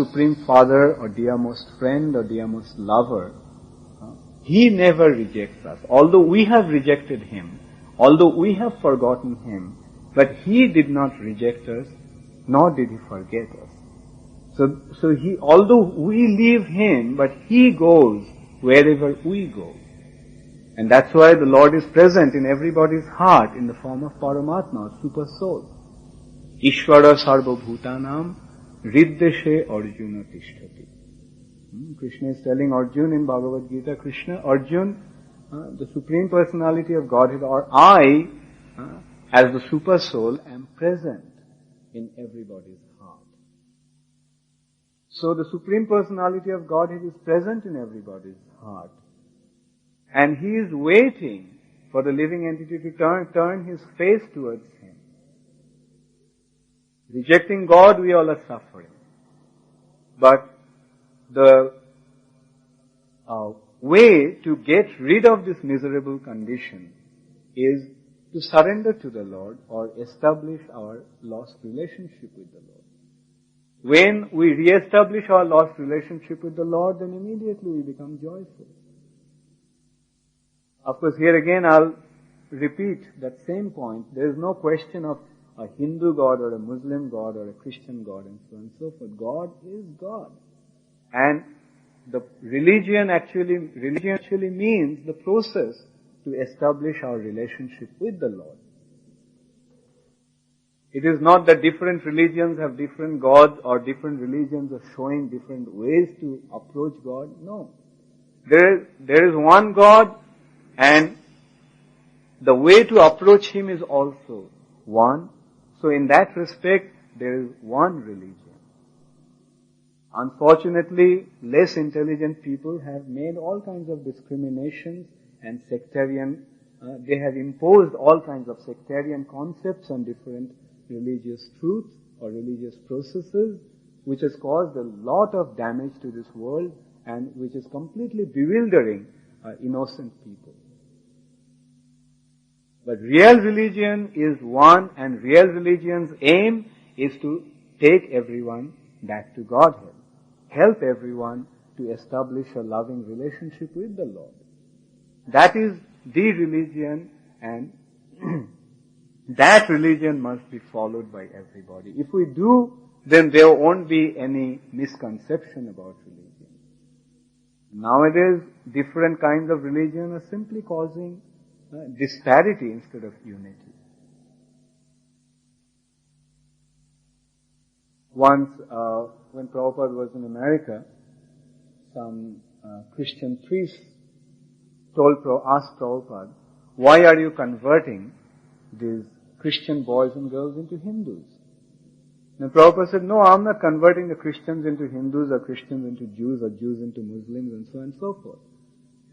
Supreme Father or dearmost friend or dearmost lover, He never rejects us. Although we have rejected Him, although we have forgotten Him, but He did not reject us, nor did He forget us. So He, although we leave Him, but He goes wherever we go. And that's why the Lord is present in everybody's heart in the form of Paramatma, Super Soul. Ishvara Sarva Bhutanam Riddeshe Arjuna Tishtati. Krishna is telling Arjuna in Bhagavad Gita, Arjuna, the Supreme Personality of Godhead, or I, as the Super Soul, am present in everybody's heart. So the Supreme Personality of Godhead is present in everybody's heart. And He is waiting for the living entity to turn His face towards Him. Rejecting God, we all are suffering. But the way to get rid of this miserable condition is to surrender to the Lord or establish our lost relationship with the Lord. When we re-establish our lost relationship with the Lord, then immediately we become joyful. Of course, here again I'll repeat that same point. There is no question of a Hindu God or a Muslim God or a Christian God and so on and so forth. God is God. And the religion actually means the process to establish our relationship with the Lord. It is not that different religions have different gods or different religions are showing different ways to approach God. No. There is one God, and the way to approach Him is also one. So in that respect, there is one religion. Unfortunately, less intelligent people have made all kinds of discriminations and sectarian, they have imposed all kinds of sectarian concepts on different religious truths or religious processes, which has caused a lot of damage to this world and which is completely bewildering innocent people. But real religion is one, and real religion's aim is to take everyone back to Godhead. Help everyone to establish a loving relationship with the Lord. That is the religion, and that religion must be followed by everybody. If we do, then there won't be any misconception about religion. Nowadays, different kinds of religion are simply causing disparity instead of unity. Once, when Prabhupada was in America, some Christian priests asked Prabhupada, why are you converting these Christian boys and girls into Hindus? And Prabhupada said, no, I'm not converting the Christians into Hindus or Christians into Jews or Jews into Muslims and so on and so forth.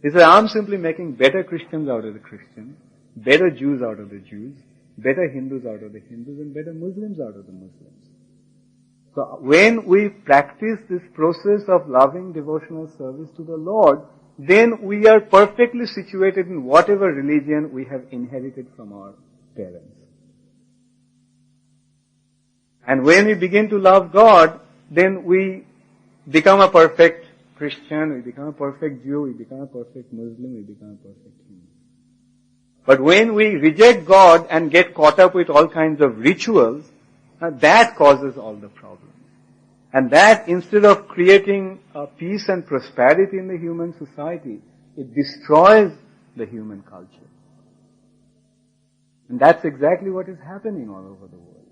He said, I'm simply making better Christians out of the Christians, better Jews out of the Jews, better Hindus out of the Hindus, and better Muslims out of the Muslims. So when we practice this process of loving devotional service to the Lord, then we are perfectly situated in whatever religion we have inherited from our parents. And when we begin to love God, then we become a perfect Christian, we become a perfect Jew, we become a perfect Muslim, we become a perfect Hindu. But when we reject God and get caught up with all kinds of rituals, that causes all the problems. And that, instead of creating peace and prosperity in the human society, it destroys the human culture. And that's exactly what is happening all over the world.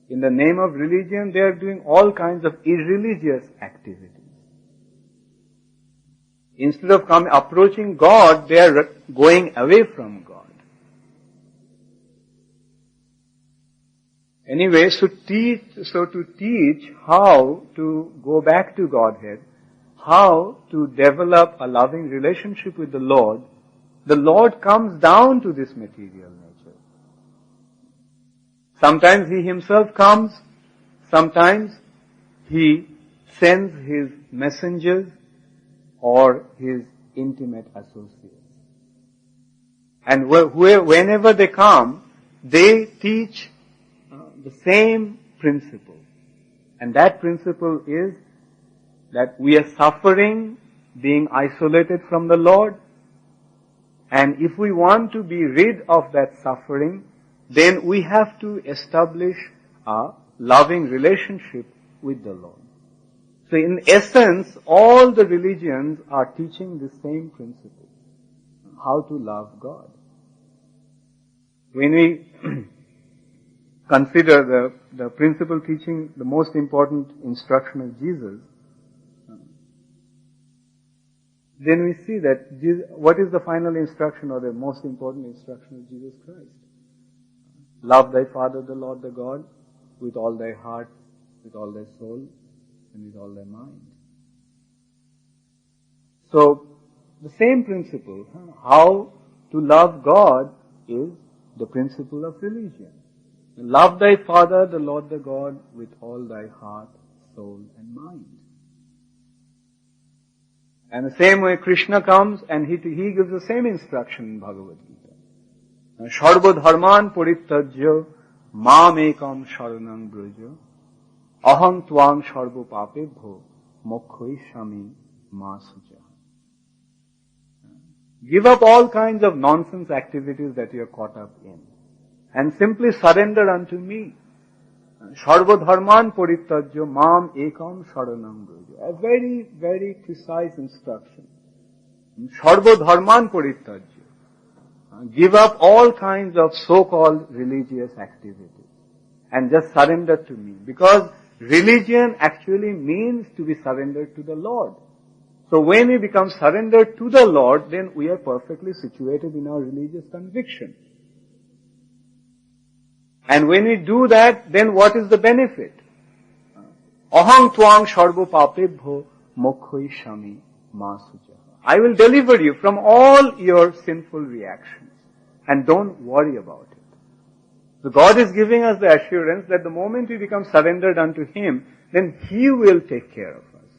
In the name of religion, they are doing all kinds of irreligious activities. Instead of approaching God, they are going away from God. Anyway, so to teach how to go back to Godhead, how to develop a loving relationship with the Lord comes down to this material nature. Sometimes He Himself comes, sometimes He sends His messengers or His intimate associates. And whenever they come, they teach the same principle. And that principle is that we are suffering, being isolated from the Lord. And if we want to be rid of that suffering, then we have to establish a loving relationship with the Lord. So in essence, all the religions are teaching the same principle, how to love God. When we consider the principle teaching, the most important instruction of Jesus, then we see that what is the final instruction or the most important instruction of Jesus Christ? Love thy Father, the Lord, the God, with all thy heart, with all thy soul, and with all thy mind. So, the same principle, how to love God, is the principle of religion. Love thy Father, the Lord, the God, with all thy heart, soul, and mind. And the same way Krishna comes and he gives the same instruction in Bhagavad Gita. Sarva dharman parittajya mam ekam sharanam braja aham tvang sarva papebhyo mokshaishyami ma suja. Give up all kinds of nonsense activities that you are caught up in and simply surrender unto me. Sarva dharman parittajya mam ekam sharanam braja. A very, very precise instruction. Sarva dharman parittajya. Give up all kinds of so-called religious activities and just surrender to me. Because religion actually means to be surrendered to the Lord. So when we become surrendered to the Lord, then we are perfectly situated in our religious conviction. And when we do that, then what is the benefit? Aham tvang sarva papebhyo mokshaishyami ma suja. I will deliver you from all your sinful reactions. And don't worry about it. So God is giving us the assurance that the moment we become surrendered unto Him, then He will take care of us.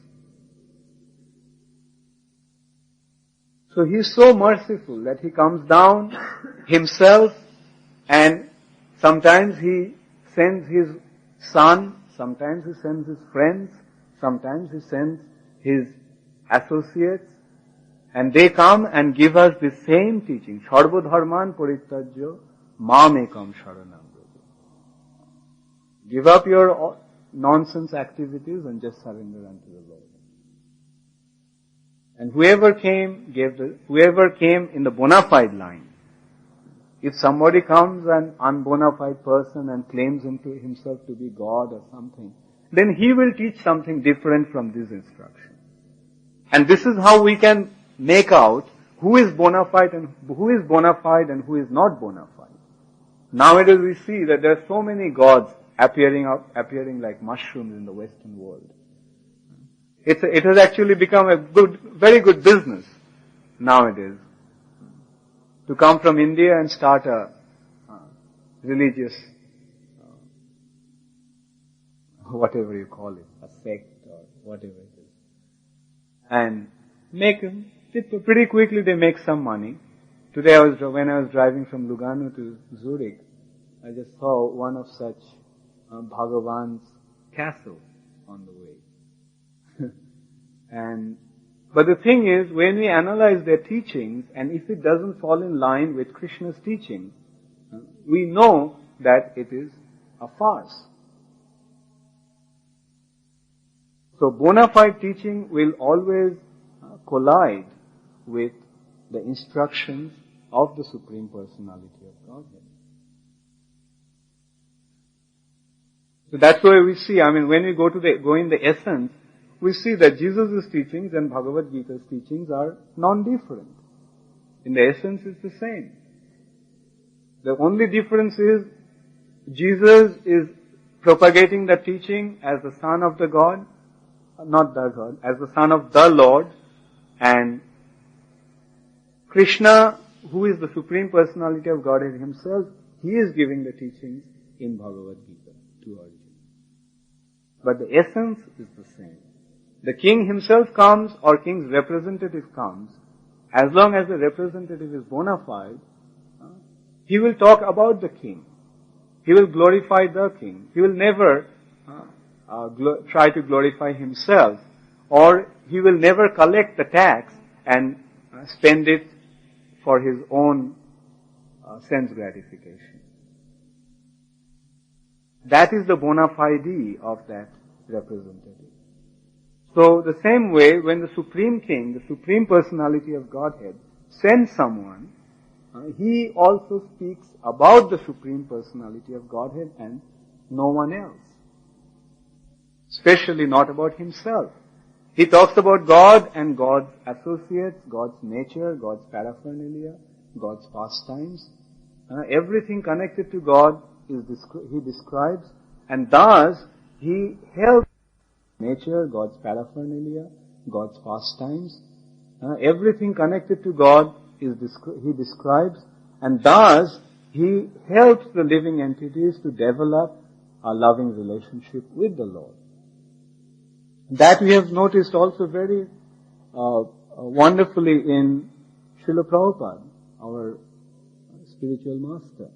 So He is so merciful that He comes down Himself, and sometimes He sends His Son, sometimes He sends His friends, sometimes He sends His associates, and they come and give us the same teaching. Sarva dharman parittajya mam ekam sharanam braja. Give up your nonsense activities and just surrender unto the Lord. And whoever came in the bona fide line. If somebody comes, an unbona fide person, and claims himself to be God or something, then he will teach something different from this instruction. And this is how we can make out who is bona fide and who is not bona fide. Nowadays we see that there are so many gods appearing like mushrooms in the Western world. It has actually become a very good business nowadays to come from India and start a religious, whatever you call it, a sect or whatever it is, and pretty quickly they make some money. Today when I was driving from Lugano to Zurich, I just saw one of such Bhagavan's castle on the way. But the thing is, when we analyze their teachings, and if it doesn't fall in line with Krishna's teaching, we know that it is a farce. So bona fide teaching will always collide with the instructions of the Supreme Personality of Godhead. So that's why we see, when we go in the essence, we see that Jesus' teachings and Bhagavad Gita's teachings are non-different. In the essence, it's the same. The only difference is Jesus is propagating the teaching as the Son of the God, not the God, as the Son of the Lord, and Krishna, who is the Supreme Personality of Godhead Himself, He is giving the teachings in Bhagavad Gita to Arjuna. But the essence is the same. The king himself comes, or king's representative comes, as long as the representative is bona fide, he will talk about the king. He will glorify the king. He will never try to glorify himself or he will never collect the tax and spend it for his own sense gratification. That is the bona fide of that representative. So the same way, when the Supreme King, the Supreme Personality of Godhead, sends someone, he also speaks about the Supreme Personality of Godhead and no one else. Especially not about himself. He talks about God and God's associates, God's nature, God's paraphernalia, God's pastimes. Everything connected to God he describes, and thus he helps nature, God's paraphernalia, God's pastimes. Everything connected to God he describes, and thus he helps the living entities to develop a loving relationship with the Lord. That we have noticed also very wonderfully in Srila Prabhupada, our spiritual master.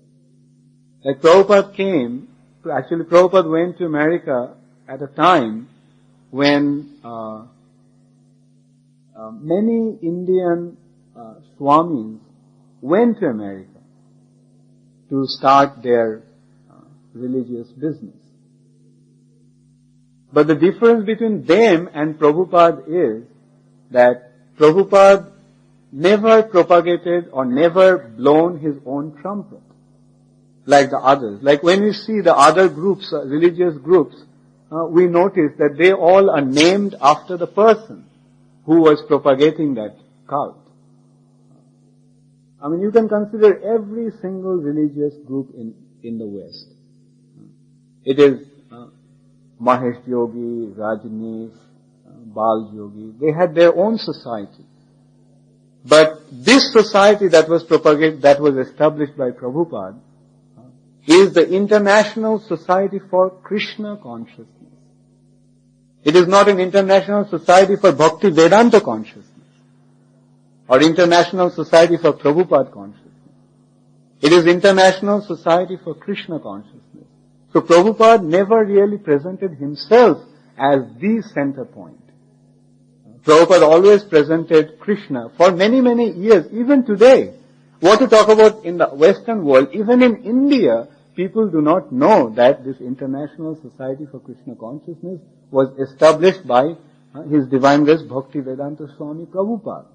Like Prabhupada Prabhupada went to America at a time when many Indian Swamis went to America to start their religious business. But the difference between them and Prabhupada is that Prabhupada never propagated or never blown his own trumpet like the others. Like when we see the other groups, religious groups, we notice that they all are named after the person who was propagating that cult. I mean, you can consider every single religious group in the West. It is Mahesh Yogi, Rajneesh, Bal Yogi. They had their own society. But this society that was established by Prabhupada is the International Society for Krishna Consciousness. It is not an International Society for Bhakti Vedanta Consciousness or International Society for Prabhupada Consciousness. It is International Society for Krishna Consciousness. So Prabhupada never really presented himself as the center point. Prabhupada always presented Krishna for many, many years, even today. What to talk about in the Western world, even in India, people do not know that this International Society for Krishna Consciousness was established by His Divine Grace Bhakti Vedanta Swami Prabhupada.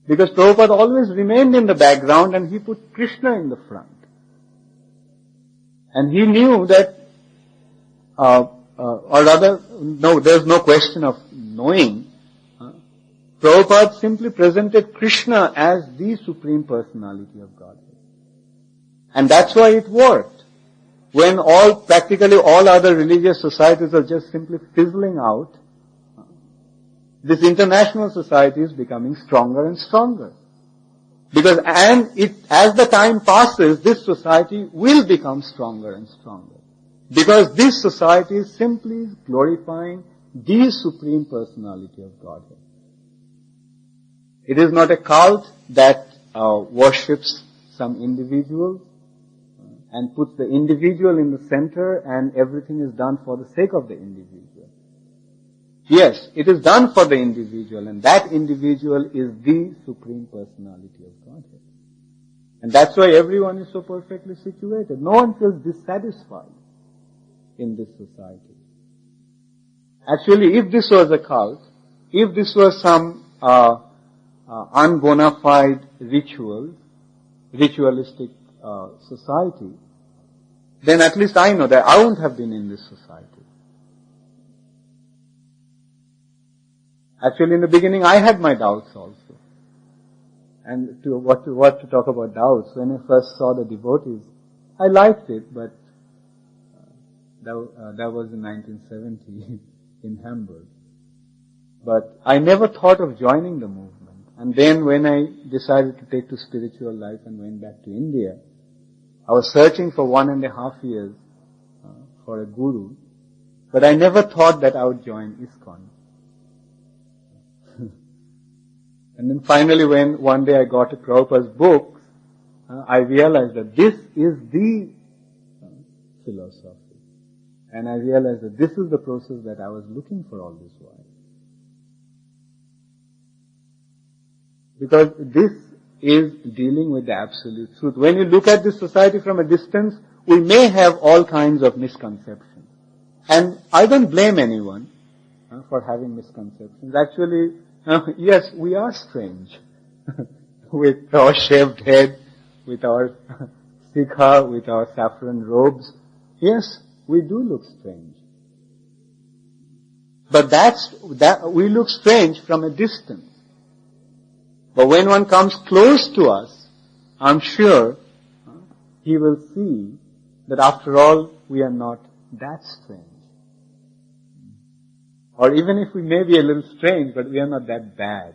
Because Prabhupada always remained in the background and he put Krishna in the front. And he knew that, there's no question of knowing. Prabhupada simply presented Krishna as the Supreme Personality of Godhead. And that's why it worked. When practically all other religious societies are just simply fizzling out, this international society is becoming stronger and stronger. Because, as the time passes, this society will become stronger and stronger. Because this society is simply glorifying the Supreme Personality of Godhead. It is not a cult that worships some individual and puts the individual in the center and everything is done for the sake of the individual. Yes, it is done for the individual, and that individual is the Supreme Personality of Godhead. And that's why everyone is so perfectly situated. No one feels dissatisfied in this society. Actually, if this was a cult, if this was some unbona fide ritualistic society, then at least I know that I wouldn't have been in this society. Actually, in the beginning, I had my doubts also. And what to talk about doubts? When I first saw the devotees, I liked it, but that was in 1970 in Hamburg. But I never thought of joining the movement. And then when I decided to take to spiritual life and went back to India, I was searching for 1.5 years for a guru, but I never thought that I would join ISKCON. And then finally, when one day I got to Prabhupada's books, I realized that this is the philosophy. And I realized that this is the process that I was looking for all this while. Because this is dealing with the absolute truth. When you look at this society from a distance, we may have all kinds of misconceptions. And I don't blame anyone for having misconceptions. Actually, yes, we are strange. With our shaved head, with our sikha, with our saffron robes. Yes, we do look strange. But that we look strange from a distance. But when one comes close to us, I'm sure he will see that after all, we are not that strange. Or even if we may be a little strange, but we are not that bad.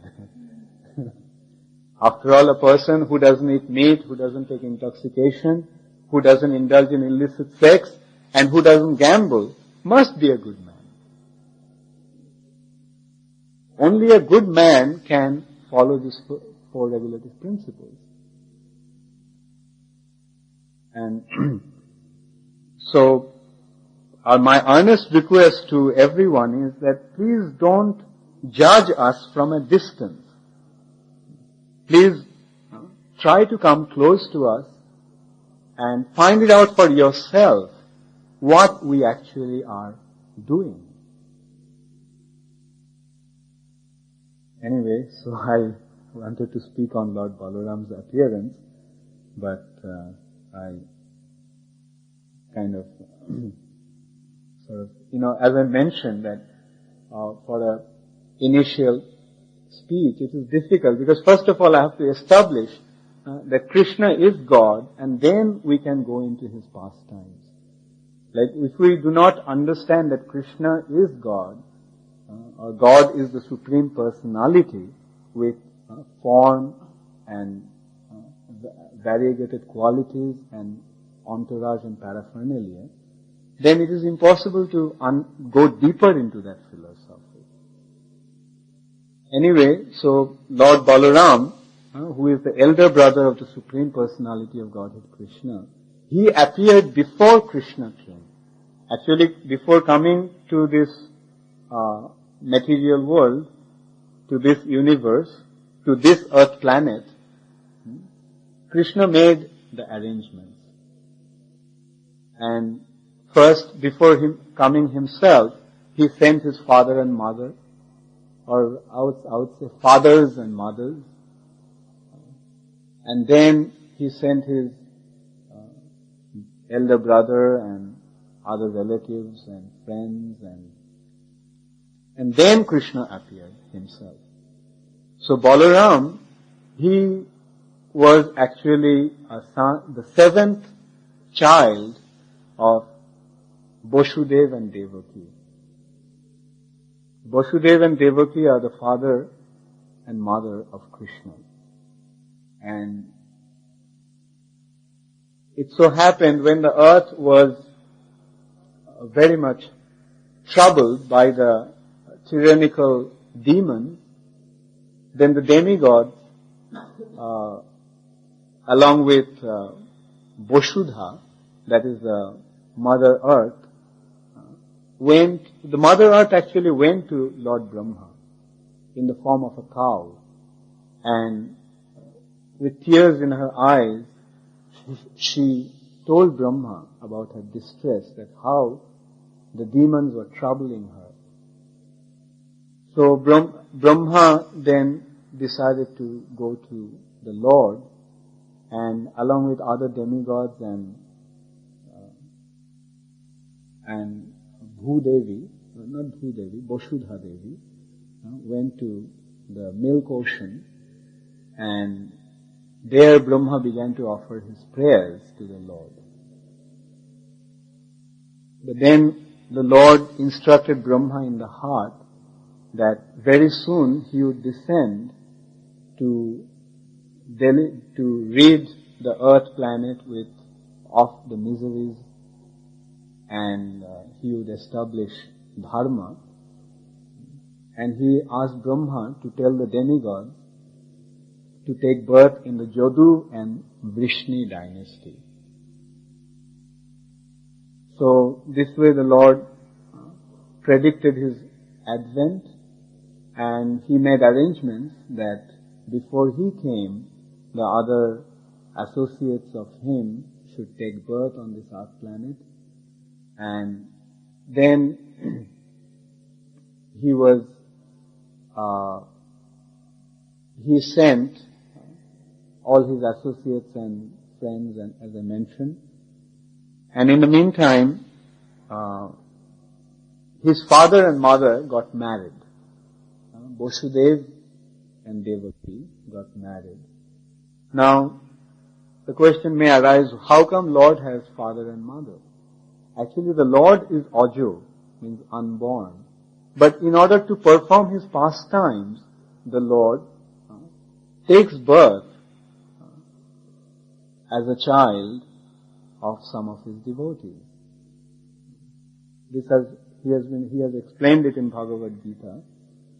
After all, a person who doesn't eat meat, who doesn't take intoxication, who doesn't indulge in illicit sex, and who doesn't gamble, must be a good man. Only a good man can follow these four regulative principles. And so, my earnest request to everyone is that please don't judge us from a distance. Please try to come close to us and find it out for yourself what we actually are doing. Anyway, so I wanted to speak on Lord Balaram's appearance, but I kind of sort of, as I mentioned that for a initial speech it is difficult because first of all I have to establish that Krishna is God, and then we can go into his pastimes. Like if we do not understand that Krishna is God, or God is the Supreme Personality with form and variegated qualities and entourage and paraphernalia, then it is impossible to go deeper into that philosophy. Anyway, so Lord Balaram, who is the elder brother of the Supreme Personality of Godhead Krishna, he appeared before Krishna came. Actually, before coming to this material world, to this universe, to this earth planet, Krishna made the arrangements. And first, before him coming himself, he sent his father and mother, or I would say fathers and mothers. And then he sent his elder brother and other relatives and friends, and then Krishna appeared himself. So Balaram, he was actually the seventh child of Vasudeva and Devaki. Vasudeva and Devaki are the father and mother of Krishna. And it so happened when the earth was very much troubled by the tyrannical demons, then the demigods, along with Vasudha, that is the Mother Earth, the Mother Earth actually went to Lord Brahma in the form of a cow, and with tears in her eyes, she told Brahma about her distress, that how the demons were troubling her. So Brahma then decided to go to the Lord, and along with other demigods and Vasudha Devi, went to the milk ocean, and there Brahma began to offer his prayers to the Lord. But then the Lord instructed Brahma in the heart that very soon he would descend to rid the earth planet of the miseries, and he would establish dharma. And he asked Brahma to tell the demigods to take birth in the Jadu and Vrishni dynasty. So this way the Lord predicted his advent, and he made arrangements that before he came, the other associates of him should take birth on this earth planet, and then he sent all his associates and friends, and as I mentioned, and in the meantime, his father and mother got married. Vasudev and Devaki got married. Now, the question may arise, how come Lord has father and mother? Actually, the Lord is Ajo, means unborn. But in order to perform his pastimes, the Lord takes birth as a child of some of his devotees. He has explained it in Bhagavad Gita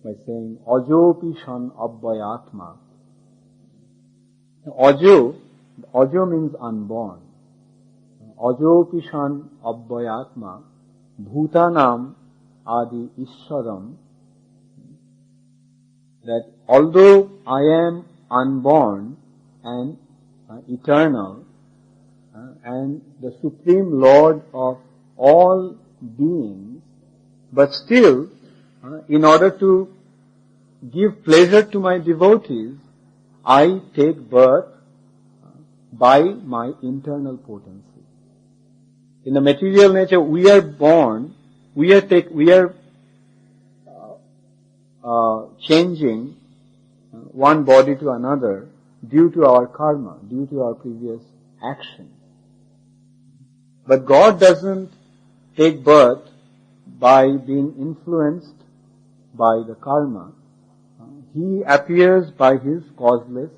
by saying, Ajopi shan abbayatma. Ajo means unborn. Ajopi shan abbayatma bhutanam adi ishwaram. That although I am unborn and eternal and the Supreme Lord of all beings, but still, in order to give pleasure to my devotees, I take birth by my internal potency. In the material nature, we are born, we are changing one body to another due to our karma, due to our previous action. But God doesn't take birth by being influenced by the karma. He appears by his causeless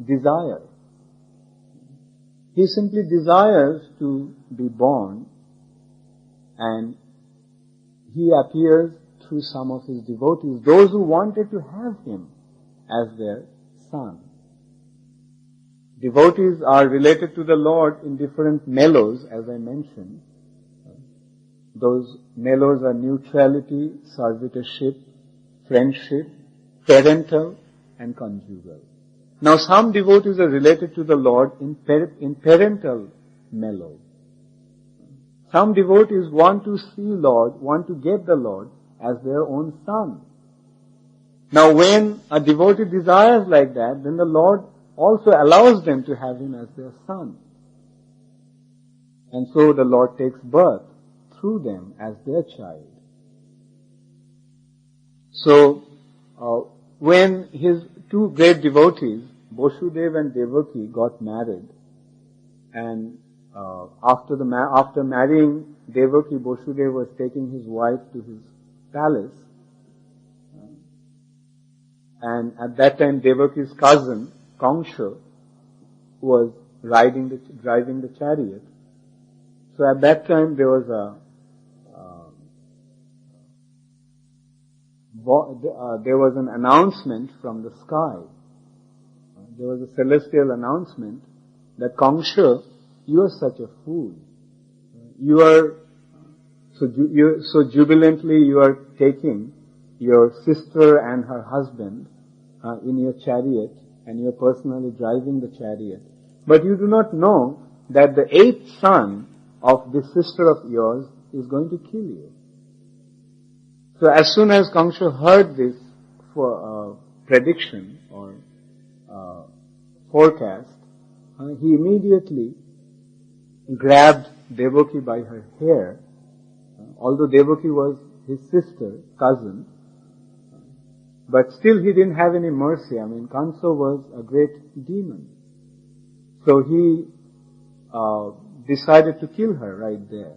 desire. He simply desires to be born, and he appears through some of his devotees, those who wanted to have him as their son. Devotees are related to the Lord in different mellows, as I mentioned. Those mellows are neutrality, servitorship, friendship, parental, and conjugal. Now some devotees are related to the Lord in parental mellow. Some devotees want to see Lord, want to get the Lord as their own son. Now when a devotee desires like that, then the Lord also allows them to have him as their son. And so the Lord takes birth through them as their child. So, when his two great devotees, Vasudev and Devaki, got married, and after marrying Devaki, Vasudev was taking his wife to his palace, and at that time Devaki's cousin, Kangsha, was driving the chariot. So at that time there was an announcement from the sky. There was a celestial announcement that Kangsha, you are such a fool. You are so jubilantly you are taking your sister and her husband in your chariot, and you are personally driving the chariot. But you do not know that the eighth son of this sister of yours is going to kill you. So as soon as Kangsha heard this prediction or forecast, he immediately grabbed Devaki by her hair, although Devaki was his sister, cousin, but still he didn't have any mercy. I mean, Kansa was a great demon. So he decided to kill her right there.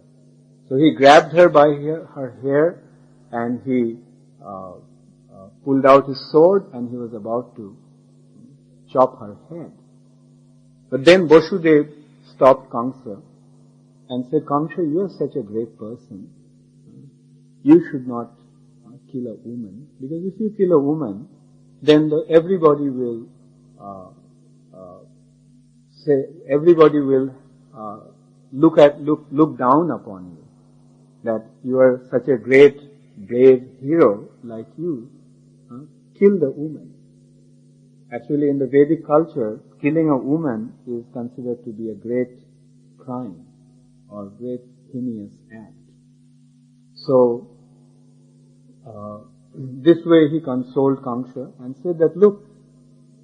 So he grabbed her by her hair, and he pulled out his sword, and he was about to chop her head. But then Vasudev stopped Kansa and said, Kangsha, you are such a great person. You should not kill a woman, because if you kill a woman, then everybody will look down upon you, that you are such a great, brave hero like you, kill the woman. Actually, in the Vedic culture, killing a woman is considered to be a great crime or great heinous act. So, this way he consoled Kamsa and said that, look,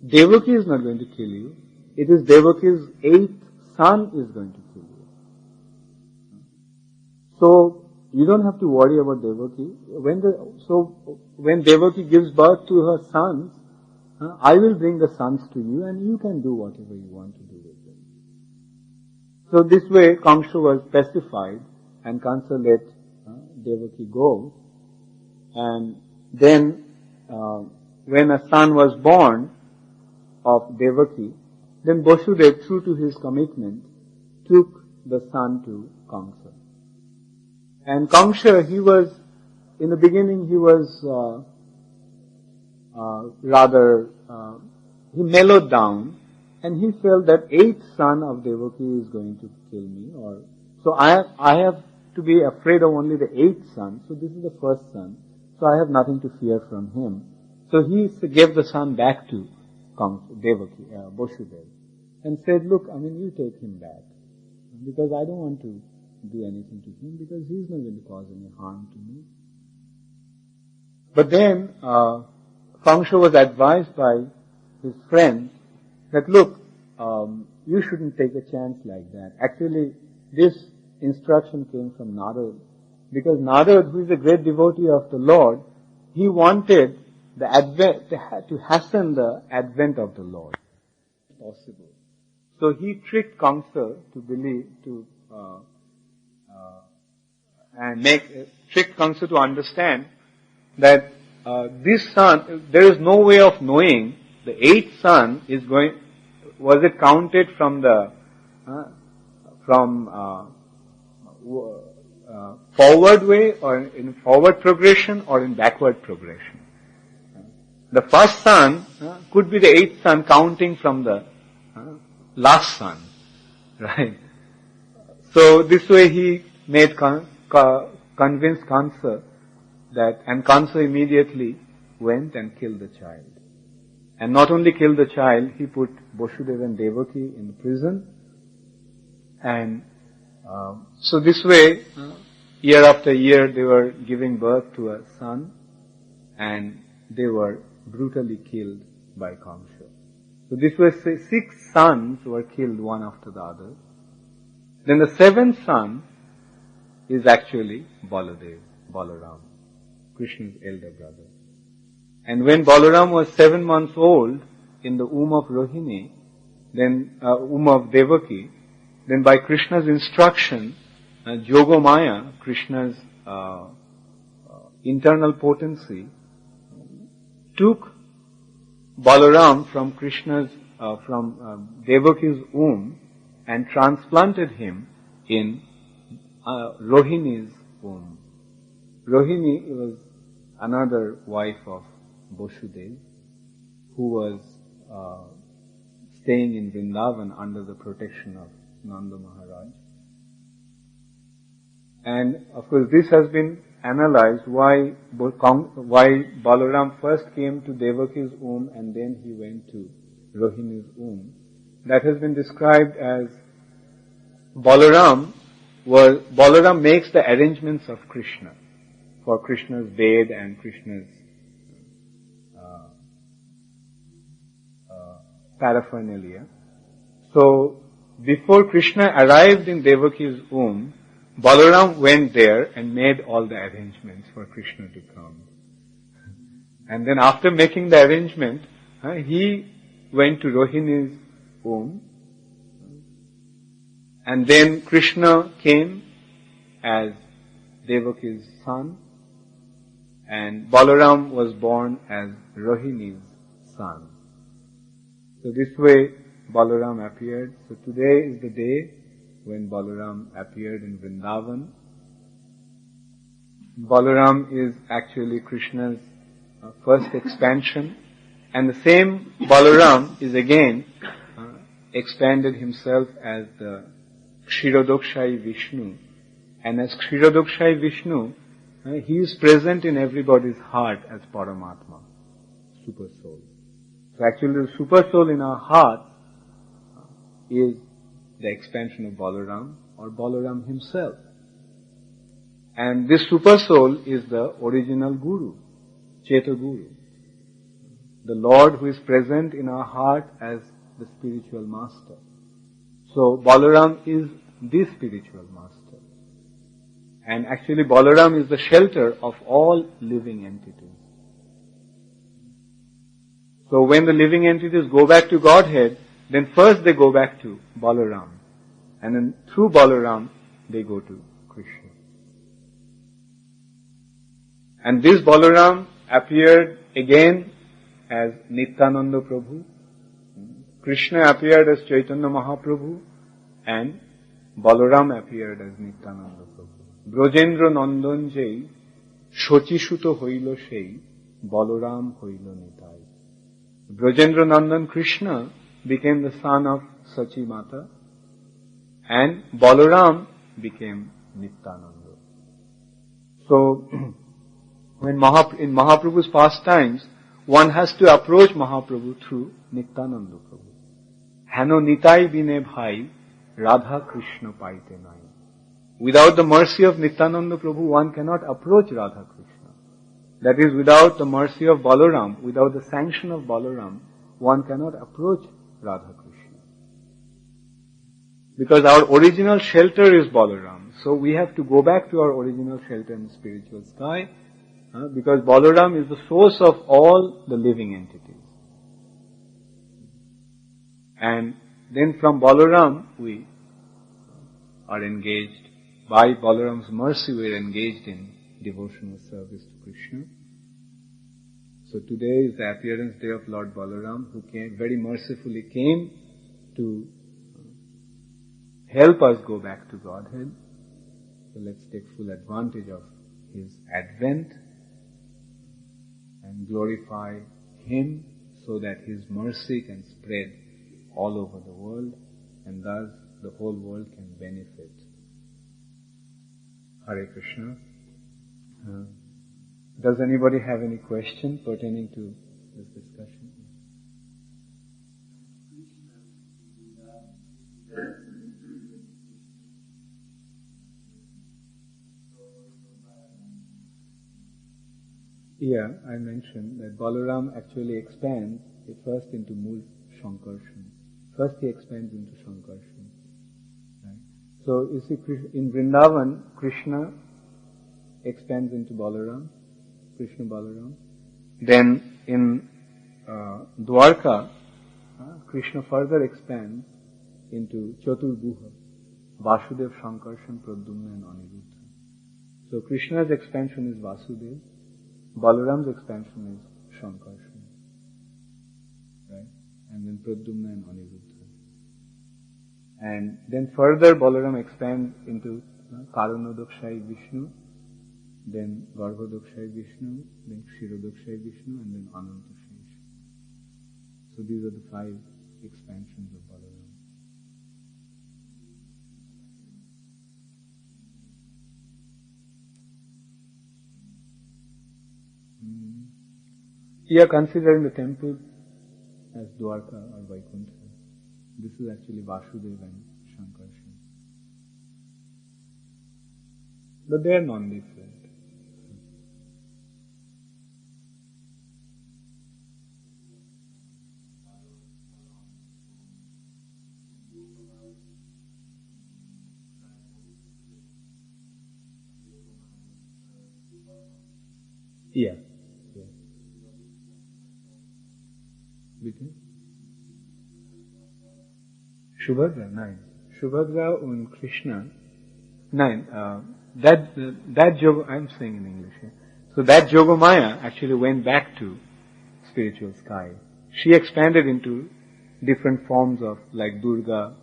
Devaki is not going to kill you. It is Devaki's 8th son is going to kill you. So, you don't have to worry about Devaki. When Devaki gives birth to her sons, I will bring the sons to you and you can do whatever you want to do with them. So this way Kamsa was pacified and Kamsa let Devaki go. And then when a son was born of Devaki, then Vasudeva, true to his commitment, took the son to Kamsa. And Kamsa, in the beginning he was he mellowed down and he felt that 8th son of Devaki is going to kill me, so I have to be afraid of only the 8th son, so this is the first son, so I have nothing to fear from him. So he gave the son back to Devaki, Vasudeva, and said, look, you take him back, because I don't want to do anything to him, because he's not going to cause any harm to me. But then, Kamsa was advised by his friends that, look, you shouldn't take a chance like that. Actually, this instruction came from Narad, because Narad, who is a great devotee of the Lord, he wanted to hasten the advent of the Lord, if possible. So he tricked Kamsa to believe, tricked Kamsa to understand that this son, there is no way of knowing the 8th son was it counted from the, forward way or in forward progression or in backward progression. The first son could be the 8th son counting from the last son, right? So this way he made convinced Kamsa that, and Kamsa immediately went and killed the child. And not only killed the child, he put Vasudeva and Devaki in prison. And so this way, year after year, they were giving birth to a son, and they were brutally killed by Kamsa. So this way, 6 sons were killed one after the other. Then the 7th son is actually Balaram, Krishna's elder brother. And when Balaram was 7 months old, in the womb of Rohini, womb of Devaki, then by Krishna's instruction, Jogomaya, Krishna's internal potency, took Balaram from Devaki's womb and transplanted him in Rohini's womb. Rohini was another wife of Vasudeva, who was staying in Vrindavan under the protection of Nanda Maharaj. And of course this has been analyzed why Balaram first came to Devaki's womb and then he went to Rohini's womb. That has been described as Balaram makes the arrangements of Krishna for Krishna's bed and Krishna's paraphernalia. So before Krishna arrived in Devaki's womb, Balaram went there and made all the arrangements for Krishna to come. And then after making the arrangement, he went to Rohini's womb. And then Krishna came as Devaki's son. And Balaram was born as Rohini's son. So this way Balaram appeared. So today is the day when Balaram appeared in Vrindavan. Balaram is actually Krishna's first expansion, and the same Balaram is again expanded himself as the Kshirodokshayi Vishnu. And as Kshirodokshayi Vishnu, he is present in everybody's heart as Paramatma, Super Soul. So actually the Super Soul in our heart is the expansion of Balaram or Balaram himself. And this Super Soul is the original Guru, Cheta Guru. The Lord who is present in our heart as the spiritual master. So Balaram is the spiritual master. And actually Balaram is the shelter of all living entities. So when the living entities go back to Godhead, then first they go back to Balaram. And then through Balaram, they go to Krishna. And this Balaram appeared again as Nityananda Prabhu. Krishna appeared as Chaitanya Mahaprabhu. And Balaram appeared as Nityananda Prabhu. Brojendra Nandan Jai, Shochisuto Hoilo Shei, Balaram Hoilo Nitai. Brojendra Nandan Krishna became the son of Sachi Mata, and Balaram became Nityananda. So, when in Mahaprabhu's pastimes, one has to approach Mahaprabhu through Nityananda Prabhu. Hano Nitai bine bhai, Radha Krishna paite nai. Without the mercy of Nityananda Prabhu, one cannot approach Radha Krishna. That is, without the mercy of Balaram, without the sanction of Balaram, one cannot approach Radha Krishna. Because our original shelter is Balaram. So we have to go back to our original shelter in the spiritual sky, because Balaram is the source of all the living entities. And then from Balaram we are engaged. By Balaram's mercy we are engaged in devotional service to Krishna. So today is the appearance day of Lord Balaram, who very mercifully came to help us go back to Godhead. So let's take full advantage of his advent and glorify him so that his mercy can spread all over the world, and thus the whole world can benefit. Hare Krishna. Does anybody have any question pertaining to this discussion? Yeah, I mentioned that Balaram actually expands first into Mool Shankarshan. First he expands into Shankarshan. Right? So you see, in Vrindavan, Krishna expands into Balaram, Krishna Balaram. Then in Dwarka, Krishna further expands into Chaturbuha, Vasudev, Shankarshan, Pradyumna and Aniruddha. So Krishna's expansion is Vasudev, Balaram's expansion is Shankarshan. Right? And then Pradyumna and Aniruddha. And then further Balaram expands into Karunadokshayi Vishnu, then Garbhodokshayi Vishnu, then Kshirodokshayi Vishnu, and then Anantashayi Vishnu. So these are the 5 expansions of Balaram. Here considering the temple as Dwarka or Vaikuntha. This is actually Vasudev and Shankarshan. But they are non-different. Yeah. Bitte? Subhadra, nein. Subhadra und Krishna, nein, that Yoga, I'm saying in English here. So that Yogamaya actually went back to spiritual sky. She expanded into different forms of like Durga,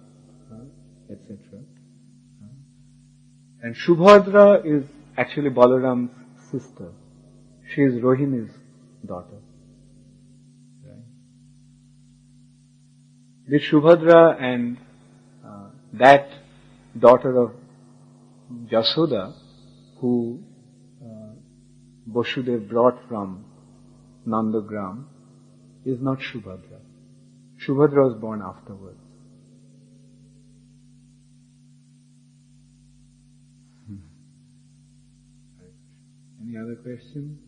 etc. And Subhadra is actually Balaram's sister. She is Rohini's daughter. This Subhadra and that daughter of Jasoda, who Vasudeva brought from Nandagram, is not Subhadra. Subhadra was born afterwards. Any other question?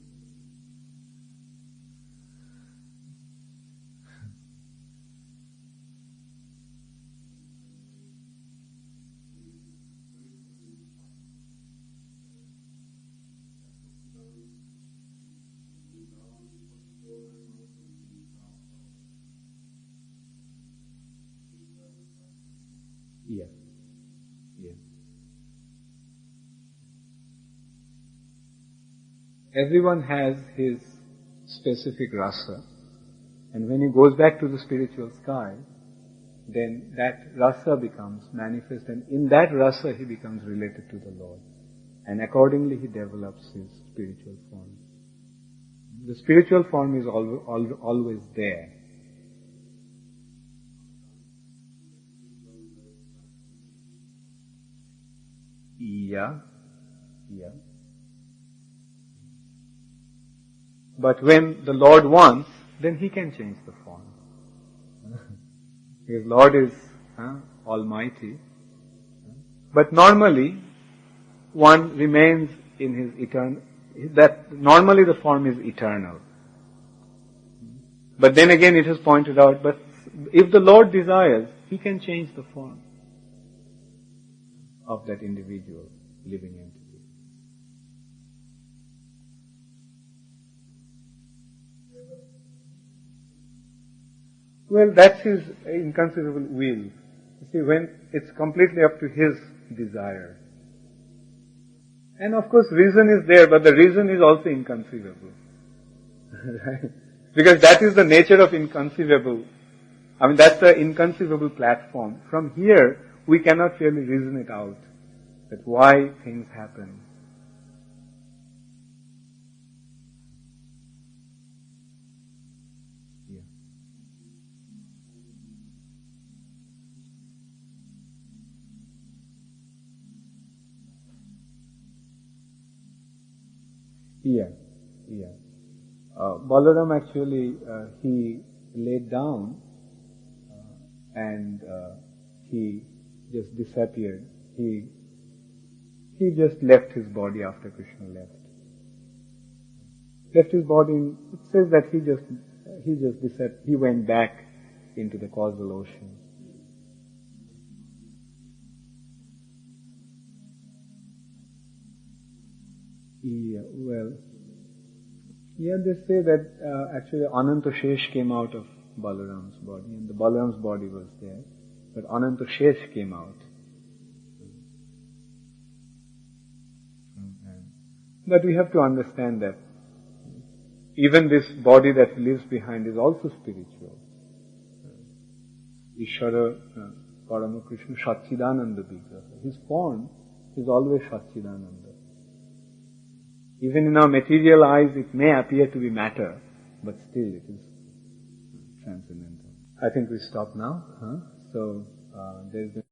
Yeah. Yeah. Everyone has his specific rasa, and when he goes back to the spiritual sky, then that rasa becomes manifest, and in that rasa he becomes related to the Lord, and accordingly he develops his spiritual form. The spiritual form is always there. Yeah. But when the Lord wants, then He can change the form. Because Lord is Almighty. But normally, one remains in His eternal, normally the form is eternal. But then again it is pointed out, but if the Lord desires, He can change the form of that individual living entity. Well, that's His inconceivable will. You see, when it's completely up to His desire. And of course reason is there, but the reason is also inconceivable. Right? Because that is the nature of inconceivable. I mean, that's the inconceivable platform. From here, we cannot really reason it out, that why things happen. Yeah. Balaram actually, he laid down and he just disappeared. He just left his body after Krishna left. Left his body. It says that he just disappeared. He went back into the causal ocean. Yeah, well, they say that actually Ananta Shesh came out of Balaram's body, and the Balaram's body was there, but Ananta Shesh came out. But we have to understand that even this body that leaves behind is also spiritual. Ishvara Parama Krishna Satchidananda Vigraha. His form is always Satchidananda. Even in our material eyes, it may appear to be matter, but still it is transcendental. I think we stop now. So there is